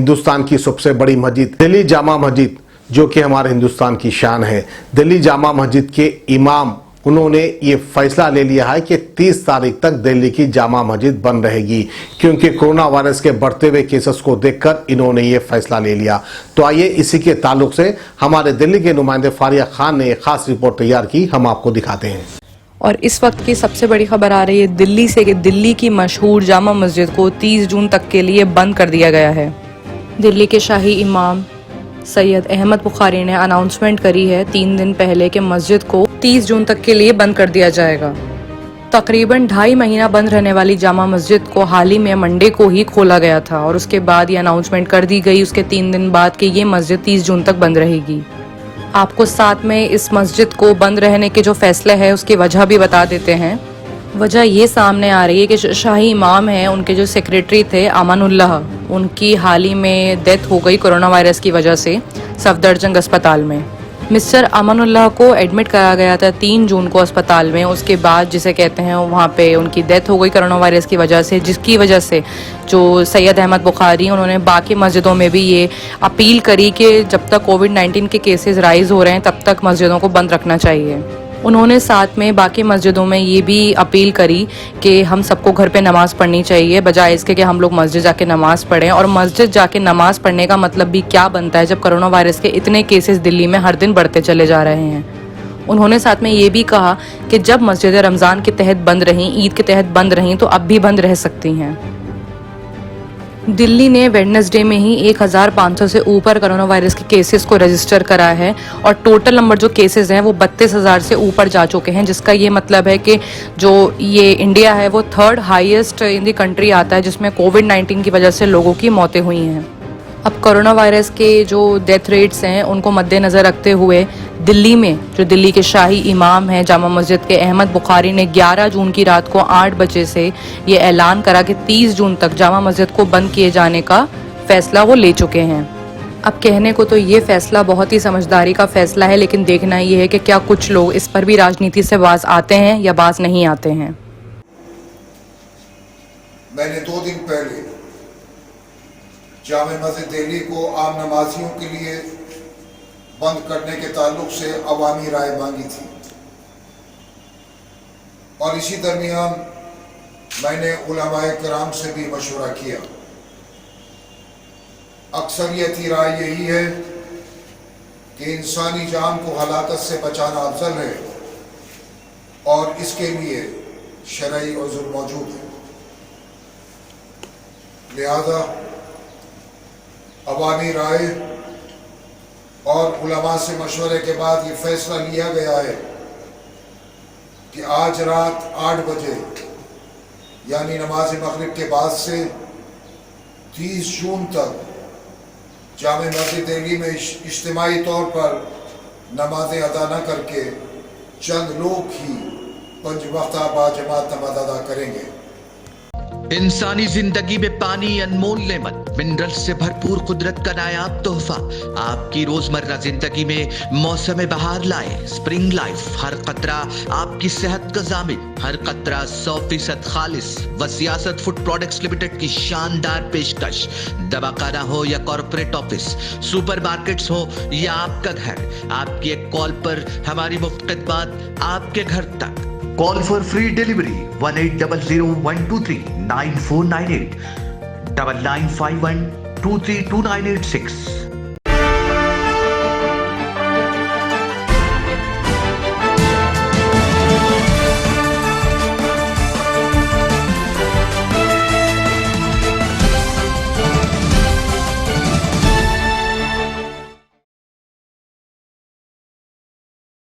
हिंदुस्तान की सबसे बड़ी मस्जिद दिल्ली जामा मस्जिद, जो कि हमारे हिंदुस्तान की शान है, दिल्ली जामा मस्जिद के इमाम उन्होंने ये फैसला ले लिया है कि 30 तारीख तक दिल्ली की जामा मस्जिद बंद रहेगी, क्योंकि कोरोना वायरस के बढ़ते हुए केसेस को देखकर इन्होंने ये फैसला ले लिया। तो आइए इसी के ताल्लुक से हमारे दिल्ली के नुमाइंदे फारिया खान ने एक खास रिपोर्ट तैयार की, हम आपको दिखाते हैं। और इस वक्त की सबसे बड़ी खबर आ रही है दिल्ली से कि दिल्ली की मशहूर जामा मस्जिद को 30 जून तक के लिए बंद कर दिया गया है। दिल्ली के शाही इमाम सैयद अहमद बुखारी ने अनाउंसमेंट करी है 3 दिन पहले कि मस्जिद को 30 जून तक के लिए बंद कर दिया जाएगा। तकरीबन 2.5 महीना बंद रहने वाली जामा मस्जिद को हाल ही में मंडे को ही खोला गया था और उसके बाद ये अनाउंसमेंट कर दी गई उसके 3 दिन बाद कि ये मस्जिद 30 जून तक बंद रहेगी। आपको साथ में इस मस्जिद को बंद रहने के जो फैसले है उसकी वजह भी बता देते हैं। वजह ये सामने आ रही है कि शाही इमाम हैं, उनके जो सेक्रेटरी थे अमानुल्लाह, उनकी हाल ही में डेथ हो गई कोरोना वायरस की वजह से सफदरजंग अस्पताल में। मिस्टर अमानुल्लाह को एडमिट करा गया था 3 जून को अस्पताल में। उसके बाद जिसे कहते हैं वहाँ पे उनकी डेथ हो गई कोरोना वायरस की वजह से, जिसकी वजह से जो सैयद अहमद बुखारी उन्होंने बाकी मस्जिदों में भी ये अपील करी कि जब तक कोविड-19 के केसेस राइज हो रहे हैं तब तक मस्जिदों को बंद रखना चाहिए। उन्होंने साथ में बाकी मस्जिदों में ये भी अपील करी कि हम सबको घर पे नमाज़ पढ़नी चाहिए, बजाय इसके कि हम लोग मस्जिद जाके नमाज़ पढ़ें। और मस्जिद जाके नमाज़ पढ़ने का मतलब भी क्या बनता है जब कोरोना वायरस के इतने केसेस दिल्ली में हर दिन बढ़ते चले जा रहे हैं। उन्होंने साथ में ये भी कहा कि जब मस्जिदें रमज़ान के तहत बंद रहीं, ईद के तहत बंद रहीं, तो अब भी बंद रह सकती हैं। दिल्ली ने वेडनेसडे में ही 1500 से ऊपर कोरोना वायरस के केसेस को रजिस्टर करा है और टोटल नंबर जो केसेस हैं वो 32,000 से ऊपर जा चुके हैं, जिसका ये मतलब है कि जो ये इंडिया है वो 3rd highest in the country आता है जिसमें कोविड-19 की वजह से लोगों की मौतें हुई हैं। अब कोरोना वायरस के जो डेथ रेट्स हैं उनको मद्देनज़र रखते हुए दिल्ली में जो दिल्ली के शाही इमाम हैं जामा मस्जिद के अहमद बुखारी ने 11 जून की रात को 8 बजे से ये ऐलान करा कि 30 जून तक जामा मस्जिद को बंद किए जाने का फैसला वो ले चुके हैं। अब कहने को तो ये फैसला बहुत ही समझदारी का फैसला है, लेकिन देखना ये है कि क्या कुछ लोग इस पर भी राजनीति से बाज आते हैं या बाज नहीं आते हैं। मैंने 2 दिन पहले जामा मस्जिद दिल्ली को आम नमाजियों के लिए बंद करने के ताल्लुक से अवामी राय मांगी थी और इसी दरमियान मैंने उलमाए किराम से भी मशवरा किया। अक्सरियती राय यही है कि इंसानी जान को हलाकत से बचाना अफजल है और इसके लिए शरई उज़्र मौजूद है। लिहाजा अवामी राय और उलमा से मशवरे के बाद ये फैसला लिया गया है कि आज रात 8 बजे यानी नमाज मगरिब के बाद से 30 जून तक जामे मस्जिद दिल्ली में इज्तिमाई तौर पर नमाजें अदा न करके चंद लोग ही 5 वक्ता बाजमात नमाज अदा करेंगे। इंसानी जिंदगी में पानी अनमोल नेमत, मिनरल से भरपूर कुदरत का नायाब तोहफा आपकी रोजमर्रा जिंदगी में मौसम बहार लाए। स्प्रिंग लाइफ, हर कतरा आपकी सेहत का जामिन, हर कतरा 100% खालिस। वसियासत फूड प्रोडक्ट्स लिमिटेड की शानदार पेशकश। दवाखाना हो या कॉर्पोरेट ऑफिस, सुपरमार्केट्स हो या आपका घर, आपकी एक कॉल पर हमारी मुफ्त खिदमत आपके घर तक। Call for free delivery 1800-123-9498 9951 232986।